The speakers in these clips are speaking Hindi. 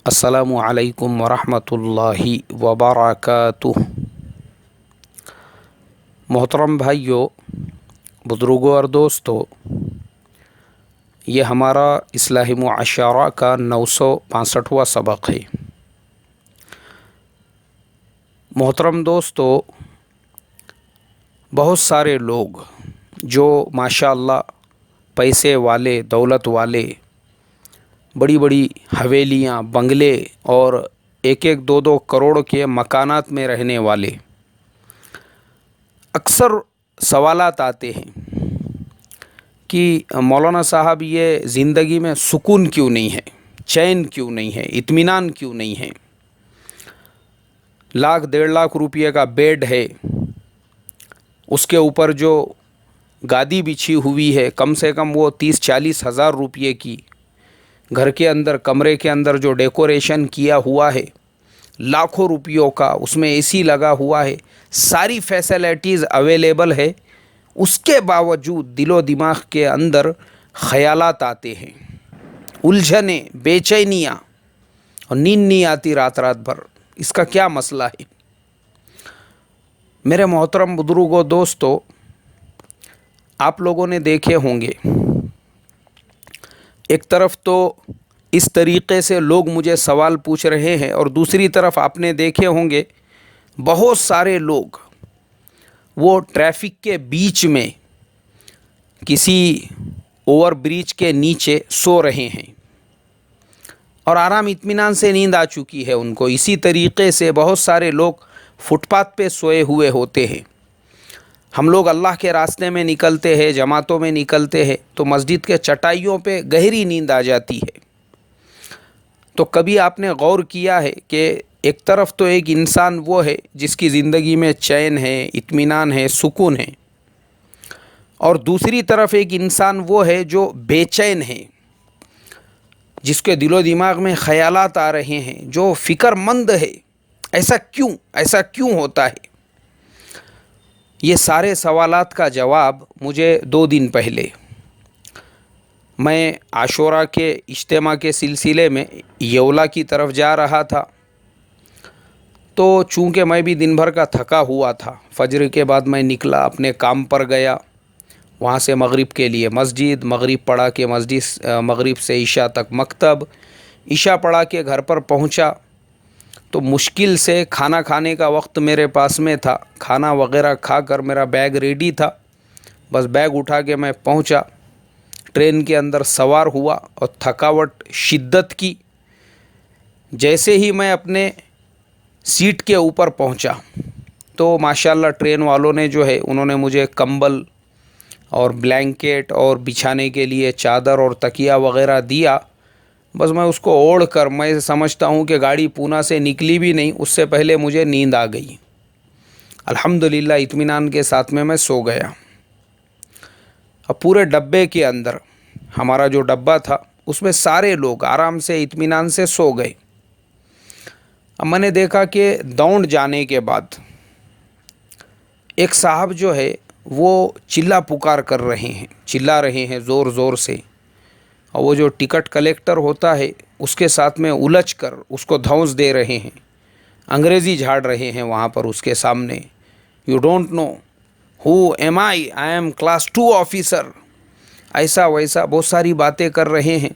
अस्सलामु अलैकुम वरहमतुल्लाहि वबरकातुह। मोहतरम भाइयों, बुज़ुर्गों और दोस्तों, ये हमारा इस्लाही मुआशरा का 965वां सबक है। मोहतरम दोस्तों, बहुत सारे लोग जो माशाअल्लाह पैसे वाले, दौलत वाले, बड़ी बड़ी हवेलियाँ, बंगले और एक एक दो दो करोड़ के मकानात में रहने वाले, अक्सर सवालात आते हैं कि मौलाना साहब, ये ज़िंदगी में सुकून क्यों नहीं है, चैन क्यों नहीं है, इत्मीनान क्यों नहीं है। लाख 1.5 लाख रुपये का बेड है, उसके ऊपर जो गादी बिछी हुई है कम से कम वो 30-40 हज़ार रुपये की, घर के अंदर, कमरे के अंदर जो डेकोरेशन किया हुआ है लाखों रुपयों का, उसमें एसी लगा हुआ है, सारी फैसिलिटीज़ अवेलेबल है। उसके बावजूद दिलो दिमाग के अंदर ख़यालात आते हैं, उलझने, बेचैनियाँ, और नींद नहीं आती रात रात भर। इसका क्या मसला है? मेरे मोहतरम बुजुर्गों, दोस्तों, आप लोगों ने देखे होंगे, एक तरफ तो इस तरीक़े से लोग मुझे सवाल पूछ रहे हैं और दूसरी तरफ आपने देखे होंगे बहुत सारे लोग वो ट्रैफिक के बीच में किसी ओवर ब्रिज के नीचे सो रहे हैं और आराम इत्मीनान से नींद आ चुकी है उनको। इसी तरीक़े से बहुत सारे लोग फुटपाथ पे सोए हुए होते हैं। हम लोग अल्लाह के रास्ते में निकलते हैं, जमातों में निकलते हैं, तो मस्जिद के चटाइयों पे गहरी नींद आ जाती है। तो कभी आपने गौर किया है कि एक तरफ तो एक इंसान वो है जिसकी ज़िंदगी में चैन है, इत्मीनान है, सुकून है, और दूसरी तरफ एक इंसान वो है जो बेचैन है, जिसके दिलो दिमाग में ख़यालात आ रहे हैं, जो फ़िक्रमंद है। ऐसा क्यों होता है? ये सारे सवालात का जवाब मुझे 2 दिन पहले, मैं आशूरा के इज्तिमा के सिलसिले में यौला की तरफ जा रहा था, तो चूँकि मैं भी दिन भर का थका हुआ था, फजर के बाद मैं निकला, अपने काम पर गया। वहाँ से मगरिब के लिए मस्जिद, मगरिब पढ़ा के मस्जिद, मगरिब से इशा तक मकतब, इशा पढ़ा के घर पर पहुँचा तो मुश्किल से खाना खाने का वक्त मेरे पास में था। खाना वगैरह खाकर मेरा बैग रेडी था, बस बैग उठा के मैं पहुँचा, ट्रेन के अंदर सवार हुआ और थकावट शिद्दत की। जैसे ही मैं अपने सीट के ऊपर पहुंचा तो माशाल्लाह ट्रेन वालों ने जो है, उन्होंने मुझे कंबल और ब्लैंकेट और बिछाने के लिए चादर और तकिया वगैरह दिया। बस मैं उसको ओढ़ कर, मैं समझता हूँ कि गाड़ी पूना से निकली भी नहीं, उससे पहले मुझे नींद आ गई। अल्हम्दुलिल्लाह इत्मीनान के साथ में मैं सो गया। अब पूरे डब्बे के अंदर, हमारा जो डब्बा था उसमें सारे लोग आराम से इत्मीनान से सो गए। अब मैंने देखा कि दौड़ जाने के बाद एक साहब जो है वो चिल्ला पुकार कर रहे हैं, चिल्ला रहे हैं ज़ोर ज़ोर से, और वो जो टिकट कलेक्टर होता है उसके साथ में उलझ कर उसको धौंस दे रहे हैं, अंग्रेज़ी झाड़ रहे हैं वहाँ पर उसके सामने। You don't know who am I am class 2 officer, ऐसा वैसा बहुत सारी बातें कर रहे हैं।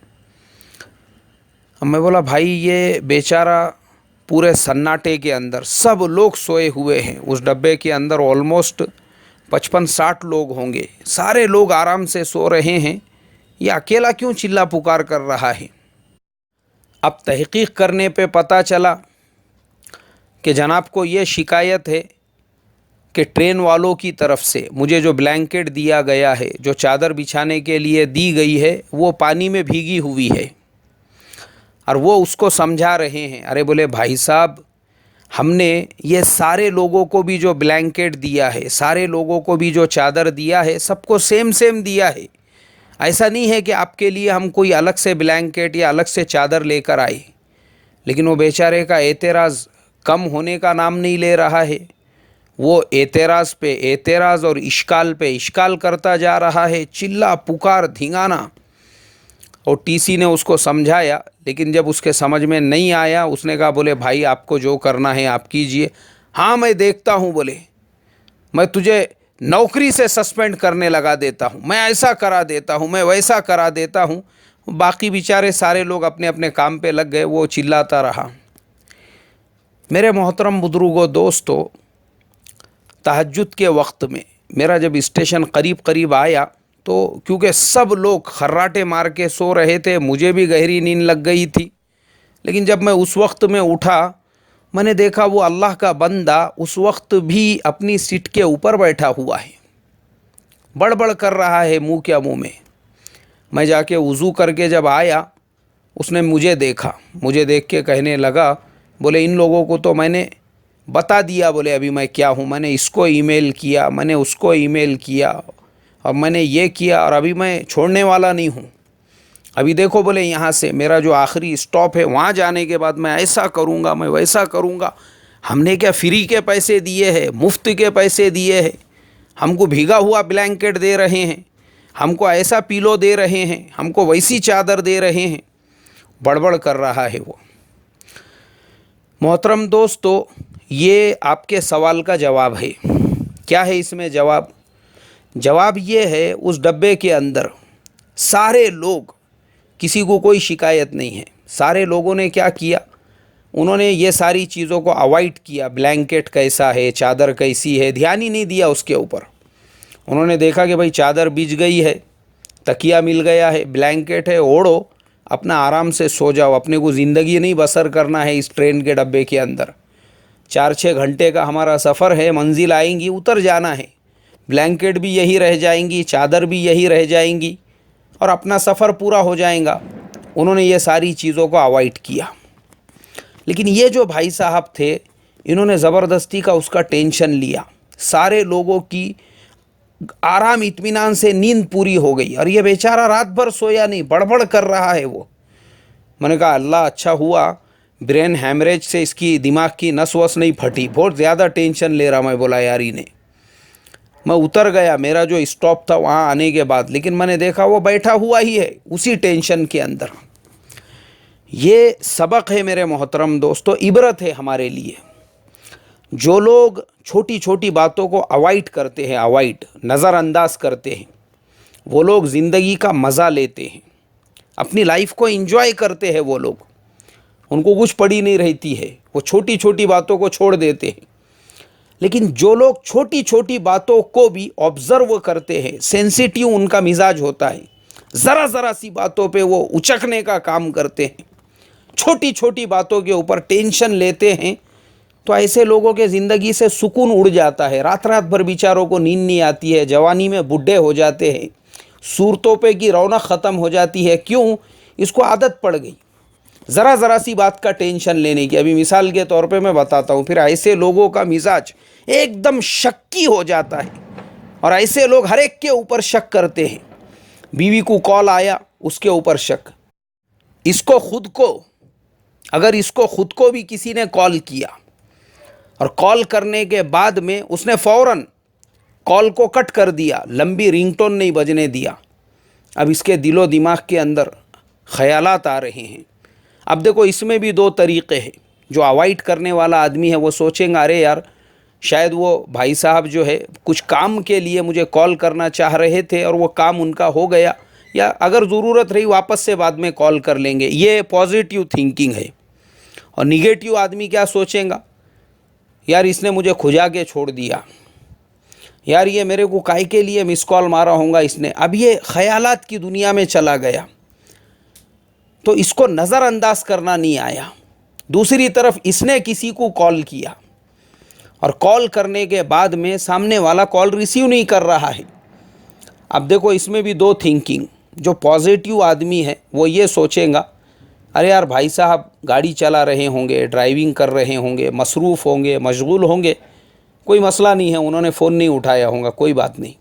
अब मैं बोला, भाई ये बेचारा पूरे सन्नाटे के अंदर सब लोग सोए हुए हैं। उस डब्बे के अंदर ऑलमोस्ट 55-60 लोग होंगे, सारे लोग आराम से सो रहे हैं, ये अकेला क्यों चिल्ला पुकार कर रहा है? अब तहकीक करने पे पता चला कि जनाब को ये शिकायत है कि ट्रेन वालों की तरफ से मुझे जो ब्लैंकेट दिया गया है, जो चादर बिछाने के लिए दी गई है, वो पानी में भीगी हुई है। और वो उसको समझा रहे हैं, अरे बोले भाई साहब, हमने ये सारे लोगों को भी जो ब्लैंकेट दिया है, सारे लोगों को भी जो चादर दिया है, सबको सेम सेम दिया है। ऐसा नहीं है कि आपके लिए हम कोई अलग से ब्लैंकेट या अलग से चादर लेकर आए। लेकिन वो बेचारे का एतराज़ कम होने का नाम नहीं ले रहा है। वो एतराज़ पे एतराज़ और इश्काल पे इश्काल करता जा रहा है, चिल्ला पुकार धिंगाना। और टीसी ने उसको समझाया, लेकिन जब उसके समझ में नहीं आया उसने कहा बोले भाई आपको जो करना है आप कीजिए। हाँ मैं देखता हूँ बोले, मैं तुझे नौकरी से सस्पेंड करने लगा देता हूँ, मैं ऐसा करा देता हूँ, मैं वैसा करा देता हूँ। बाकी बेचारे सारे लोग अपने अपने काम पे लग गए, वो चिल्लाता रहा। मेरे मोहतरम बुजुर्गों दोस्तों, तहज्जुद के वक्त में मेरा जब स्टेशन करीब करीब आया तो क्योंकि सब लोग खर्राटे मार के सो रहे थे, मुझे भी गहरी नींद लग गई थी। लेकिन जब मैं उस वक्त में उठा, मैंने देखा वो अल्लाह का बंदा उस वक्त भी अपनी सीट के ऊपर बैठा हुआ है, बड़बड़ कर रहा है मुंह क्या मुंह में। मैं जाके वज़ू करके जब आया, उसने मुझे देखा, मुझे देख के कहने लगा बोले इन लोगों को तो मैंने बता दिया बोले अभी मैं क्या हूँ, मैंने इसको ईमेल किया, मैंने उसको ईमेल किया और मैंने ये किया और अभी मैं छोड़ने वाला नहीं हूँ। अभी देखो बोले यहाँ से मेरा जो आखिरी स्टॉप है वहाँ जाने के बाद मैं ऐसा करूँगा, मैं वैसा करूँगा। हमने क्या फ्री के पैसे दिए हैं, मुफ्त के पैसे दिए हैं, हमको भीगा हुआ ब्लैंकेट दे रहे हैं, हमको ऐसा पीलो दे रहे हैं, हमको वैसी चादर दे रहे हैं। बड़बड़ कर रहा है वो। मोहतरम दोस्तों, ये आपके सवाल का जवाब है। क्या है इसमें जवाब? जवाब ये है, उस डब्बे के अंदर सारे लोग, किसी को कोई शिकायत नहीं है। सारे लोगों ने क्या किया, उन्होंने ये सारी चीज़ों को अवॉइड किया। ब्लैंकेट कैसा है, चादर कैसी है, ध्यान ही नहीं दिया उसके ऊपर। उन्होंने देखा कि भाई चादर बिछ गई है, तकिया मिल गया है, ब्लैंकेट है, ओढ़ो, अपना आराम से सो जाओ। अपने को ज़िंदगी नहीं बसर करना है इस ट्रेन के डब्बे के अंदर। 4-6 घंटे का हमारा सफ़र है, मंजिल आएंगी, उतर जाना है। ब्लैंकेट भी यही रह जाएंगी, चादर भी यही रह जाएंगी और अपना सफ़र पूरा हो जाएगा। उन्होंने ये सारी चीज़ों को अवॉइड किया। लेकिन ये जो भाई साहब थे, इन्होंने ज़बरदस्ती का उसका टेंशन लिया। सारे लोगों की आराम इत्मीनान से नींद पूरी हो गई और ये बेचारा रात भर सोया नहीं, बड़बड़ कर रहा है वो। मैंने कहा अल्लाह अच्छा हुआ ब्रेन हैमरेज से इसकी दिमाग की नस वस नहीं फटी, बहुत ज़्यादा टेंशन ले रहा। मैं बोला यार ही ने, मैं उतर गया मेरा जो स्टॉप था वहाँ आने के बाद, लेकिन मैंने देखा वो बैठा हुआ ही है उसी टेंशन के अंदर। ये सबक है मेरे मोहतरम दोस्तों, इबरत है हमारे लिए। जो लोग छोटी छोटी बातों को अवॉइड करते हैं, अवॉइड नज़रअंदाज करते हैं, वो लोग ज़िंदगी का मज़ा लेते हैं, अपनी लाइफ को एंजॉय करते हैं। वो लोग, उनको कुछ पड़ी नहीं रहती है, वो छोटी छोटी बातों को छोड़ देते हैं। लेकिन जो लोग छोटी छोटी बातों को भी ऑब्ज़र्व करते हैं, सेंसिटिव उनका मिजाज होता है, ज़रा ज़रा सी बातों पे वो उचकने का काम करते हैं, छोटी छोटी बातों के ऊपर टेंशन लेते हैं, तो ऐसे लोगों के ज़िंदगी से सुकून उड़ जाता है। रात रात भर बेचारों को नींद नहीं आती है, जवानी में बूढ़े हो जाते हैं, सूरतों पे की रौनक ख़त्म हो जाती है। क्यों? इसको आदत पड़ गई ज़रा ज़रा सी बात का टेंशन लेने की। अभी मिसाल के तौर पे मैं बताता हूँ। फिर ऐसे लोगों का मिजाज एकदम शक्की हो जाता है और ऐसे लोग हर एक के ऊपर शक करते हैं। बीवी को कॉल आया, उसके ऊपर शक। इसको खुद को, अगर इसको खुद को भी किसी ने कॉल किया और कॉल करने के बाद में उसने फ़ौरन कॉल को कट कर दिया, लंबी रिंगटोन नहीं बजने दिया, अब इसके दिलो दिमाग के अंदर ख़यालात आ रहे हैं। अब देखो इसमें भी दो तरीक़े हैं। जो अवॉइड करने वाला आदमी है वो सोचेंगे अरे यार शायद वो भाई साहब जो है कुछ काम के लिए मुझे कॉल करना चाह रहे थे और वो काम उनका हो गया, या अगर ज़रूरत रही वापस से बाद में कॉल कर लेंगे। ये पॉजिटिव थिंकिंग है। और निगेटिव आदमी क्या सोचेगा, यार इसने मुझे खुजा के छोड़ दिया, यार ये मेरे को काहे के लिए मिस कॉल मारा होगा इसने। अब ये ख़यालात की दुनिया में चला गया, तो इसको नज़रअंदाज करना नहीं आया। दूसरी तरफ इसने किसी को कॉल किया और कॉल करने के बाद में सामने वाला कॉल रिसीव नहीं कर रहा है। अब देखो इसमें भी दो थिंकिंग। जो पॉजिटिव आदमी है वो ये सोचेगा अरे यार भाई साहब गाड़ी चला रहे होंगे, ड्राइविंग कर रहे होंगे, मसरूफ़ होंगे, मशगूल होंगे, कोई मसला नहीं है, उन्होंने फ़ोन नहीं उठाया होगा, कोई बात नहीं।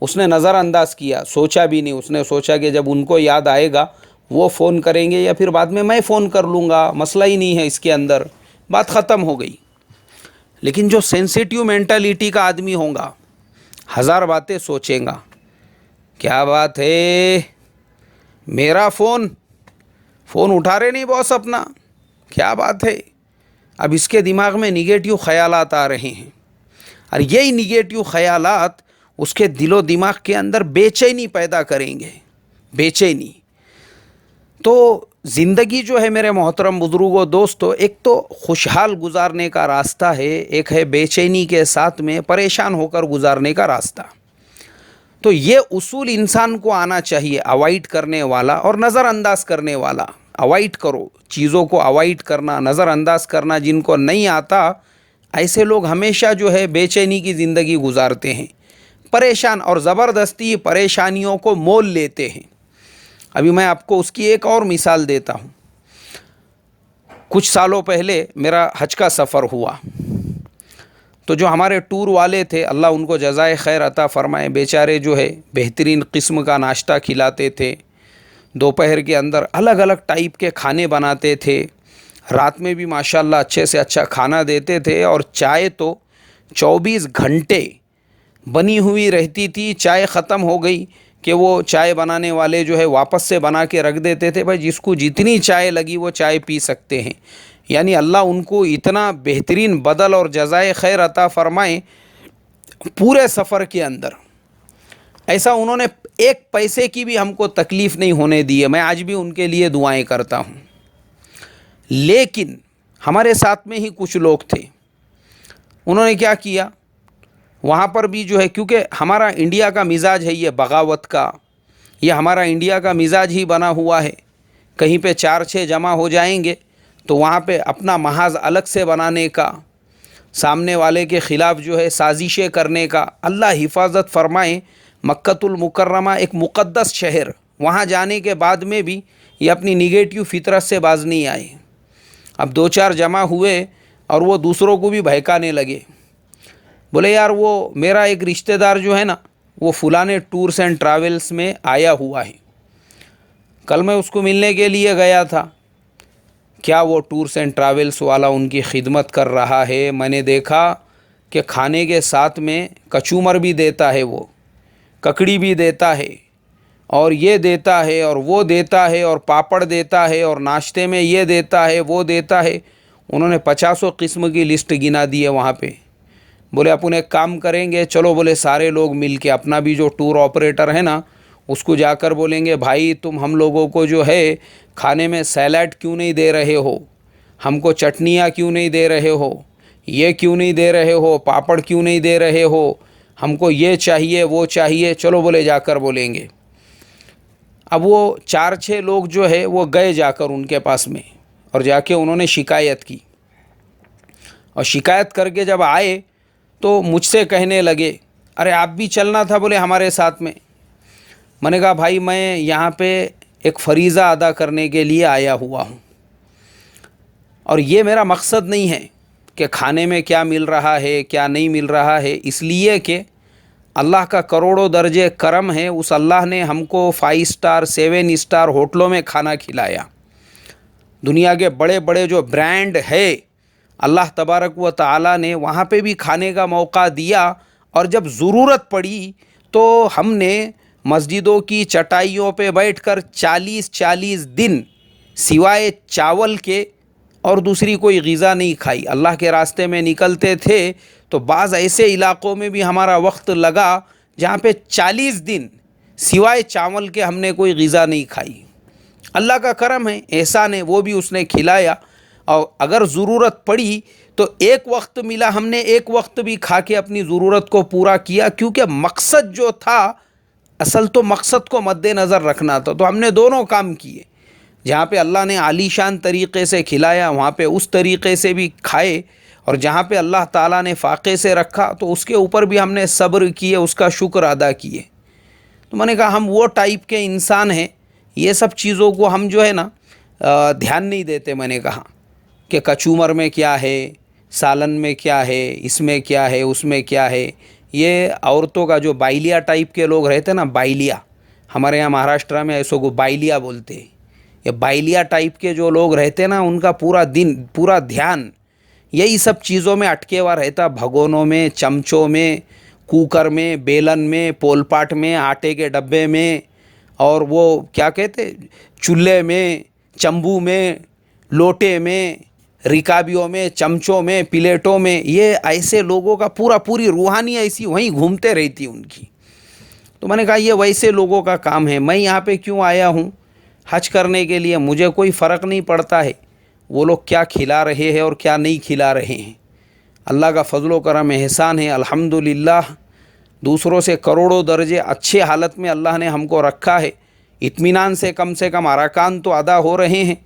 उसने नज़रअंदाज किया, सोचा भी नहीं। उसने सोचा कि जब उनको याद आएगा वो फ़ोन करेंगे या फिर बाद में मैं फ़ोन कर लूँगा, मसला ही नहीं है इसके अंदर, बात ख़त्म हो गई। लेकिन जो सेंसिटिव मेंटालिटी का आदमी होगा, हज़ार बातें सोचेगा, क्या बात है, मेरा फ़ोन उठा रहे नहीं बॉस अपना, क्या बात है। अब इसके दिमाग में निगेटिव ख़यालात आ रहे हैं और यही निगेटिव ख़यालात उसके दिलो दिमाग के अंदर बेचैनी पैदा करेंगे, बेचैनी। तो ज़िंदगी जो है मेरे मोहतरम बुज़ुर्गों दोस्तों, एक तो खुशहाल गुजारने का रास्ता है, एक है बेचैनी के साथ में परेशान होकर गुजारने का रास्ता। तो ये उसूल इंसान को आना चाहिए, अवॉइड करने वाला और नज़रअंदाज करने वाला। अवॉइड करो, चीज़ों को अवॉइड करना, नज़रअंदाज करना जिनको नहीं आता, ऐसे लोग हमेशा जो है बेचैनी की ज़िंदगी गुजारते हैं, परेशान और ज़बरदस्ती परेशानियों को मोल लेते हैं। अभी मैं आपको उसकी एक और मिसाल देता हूँ। कुछ सालों पहले मेरा हज का सफ़र हुआ, तो जो हमारे टूर वाले थे, अल्लाह उनको जज़ाए खैर अता फ़रमाए, बेचारे जो है बेहतरीन किस्म का नाश्ता खिलाते थे, दोपहर के अंदर अलग अलग टाइप के खाने बनाते थे, रात में भी माशाल्लाह अच्छे से अच्छा खाना देते थे, और चाय तो 24 घंटे बनी हुई रहती थी। चाय ख़त्म हो गई कि वो चाय बनाने वाले जो है वापस से बना के रख देते थे, भाई जिसको जितनी चाय लगी वो चाय पी सकते हैं। यानी अल्लाह उनको इतना बेहतरीन बदल और जज़ाए खैर अता फ़रमाए। पूरे सफ़र के अंदर ऐसा उन्होंने एक पैसे की भी हमको तकलीफ़ नहीं होने दी है। मैं आज भी उनके लिए दुआएं करता हूँ। लेकिन हमारे साथ में ही कुछ लोग थे, उन्होंने क्या किया, वहाँ पर भी जो है, क्योंकि हमारा इंडिया का मिजाज है ये बगावत का, ये हमारा इंडिया का मिजाज ही बना हुआ है। कहीं पे 4-6 जमा हो जाएंगे तो वहाँ पे अपना महाज अलग से बनाने का, सामने वाले के ख़िलाफ़ जो है साजिशें करने का। अल्लाह हिफाजत फ़रमाए, मक्कतुल मुकर्रमा एक मुक़द्दस शहर, वहाँ जाने के बाद में भी ये अपनी निगेटिव फितरत से बाज नहीं आए। अब 2-4 जमा हुए और वो दूसरों को भी बहकाने लगे। बोले यार वो मेरा एक रिश्तेदार जो है ना, वो फलाने टूर्स एंड ट्रैवल्स में आया हुआ है, कल मैं उसको मिलने के लिए गया था, क्या वो टूर्स एंड ट्रैवल्स वाला उनकी खिदमत कर रहा है। मैंने देखा कि खाने के साथ में कचूमर भी देता है, वो ककड़ी भी देता है, और ये देता है और वो देता है, और पापड़ देता है, और नाश्ते में ये देता है वो देता है। उन्होंने 50 किस्म की लिस्ट गिना दी है वहाँ पे। बोले अपन एक काम करेंगे, चलो बोले सारे लोग मिल के, अपना भी जो टूर ऑपरेटर है ना उसको जाकर बोलेंगे, भाई तुम हम लोगों को जो है खाने में सैलड क्यों नहीं दे रहे हो, हमको चटनियाँ क्यों नहीं दे रहे हो, ये क्यों नहीं दे रहे हो, पापड़ क्यों नहीं दे रहे हो, हमको ये चाहिए वो चाहिए, चलो बोले जाकर बोलेंगे। अब वो 4-6 लोग जो है वो गए जाकर उनके पास में, और जाके उन्होंने शिकायत की, और शिकायत करके जब आए तो मुझसे कहने लगे, अरे आप भी चलना था बोले हमारे साथ में। मैंने कहा भाई मैं यहाँ पे एक फ़रीज़ा अदा करने के लिए आया हुआ हूँ, और ये मेरा मकसद नहीं है कि खाने में क्या मिल रहा है क्या नहीं मिल रहा है, इसलिए कि अल्लाह का करोड़ों दर्जे करम है, उस अल्लाह ने हमको 5 स्टार 7 स्टार होटलों में खाना खिलाया। दुनिया के बड़े बड़े जो ब्रांड है, अल्लाह तबारक व तआला ने वहाँ पे भी खाने का मौका दिया। और जब ज़रूरत पड़ी तो हमने मस्जिदों की चटाइयों पे बैठकर 40-40 दिन सिवाय चावल के और दूसरी कोई ग़िज़ा नहीं खाई। अल्लाह के रास्ते में निकलते थे तो बाज़ ऐसे इलाक़ों में भी हमारा वक्त लगा जहाँ पे 40 दिन सिवाय चावल के हमने कोई ग़िज़ा नहीं खाई। अल्लाह का करम है, एहसान है, वो भी उसने खिलाया। और अगर ज़रूरत पड़ी तो एक वक्त मिला, हमने एक वक्त भी खा के अपनी ज़रूरत को पूरा किया, क्योंकि मकसद जो था, असल तो मकसद को मद्देनज़र रखना था। तो हमने दोनों काम किए, जहाँ पे अल्लाह ने आलीशान तरीक़े से खिलाया वहाँ पे उस तरीक़े से भी खाए, और जहाँ पे अल्लाह ताला ने फ़ाक़े से रखा तो उसके ऊपर भी हमने सब्र किए, उसका शुक्र अदा किए। तो मैंने कहा हम वो टाइप के इंसान हैं, ये सब चीज़ों को हम जो है ना ध्यान नहीं देते। मैंने कहा कि कचूमर में क्या है, सालन में क्या है, इसमें क्या है, उसमें क्या है। ये औरतों का जो बाइलिया टाइप के लोग रहते हैं ना, बाइलिया, हमारे यहाँ महाराष्ट्र में ऐसो को बाइलिया बोलते हैं। ये बाइलिया टाइप के जो लोग रहते हैं ना, उनका पूरा दिन पूरा ध्यान यही सब चीज़ों में अटके हुआ रहता, भगोनों में, चमचों में, कुकर में, बेलन में, पोलपाट में, आटे के डब्बे में, और वो क्या कहते, चूल्हे में, चंबू में, लोटे में, रिकाबियों में, चमचों में, प्लेटों में, ये ऐसे लोगों का पूरी रूहानी ऐसी वहीं घूमते रहती उनकी। तो मैंने कहा ये वैसे लोगों का काम है, मैं यहाँ पे क्यों आया हूँ हज करने के लिए, मुझे कोई फ़र्क नहीं पड़ता है वो लोग क्या खिला रहे हैं और क्या नहीं खिला रहे हैं। अल्लाह का फजलो करम एहसान है, अल्हम्दुलिल्लाह दूसरों से करोड़ों दर्जे अच्छे हालत में अल्लाह ने हमको रखा है। इत्मीनान से कम अरकान तो अदा हो रहे हैं।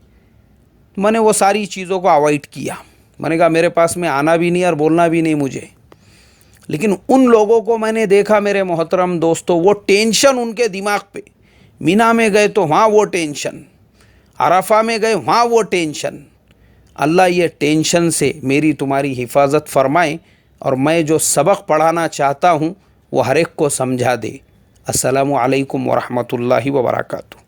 मैंने वो सारी चीज़ों को अवॉइड किया। मैंने कहा मेरे पास में आना भी नहीं और बोलना भी नहीं मुझे। लेकिन उन लोगों को मैंने देखा मेरे मोहतरम दोस्तों, वो टेंशन उनके दिमाग पे, मीना में गए तो वहाँ वो टेंशन, अरफा में गए वहाँ वो टेंशन। अल्लाह ये टेंशन से मेरी तुम्हारी हिफाजत फरमाए और मैं जो सबक पढ़ाना चाहता हूँ वो हर एक को समझा दे। अस्सलामु अलैकुम वरहमतुल्लाहि वबरकातुहू।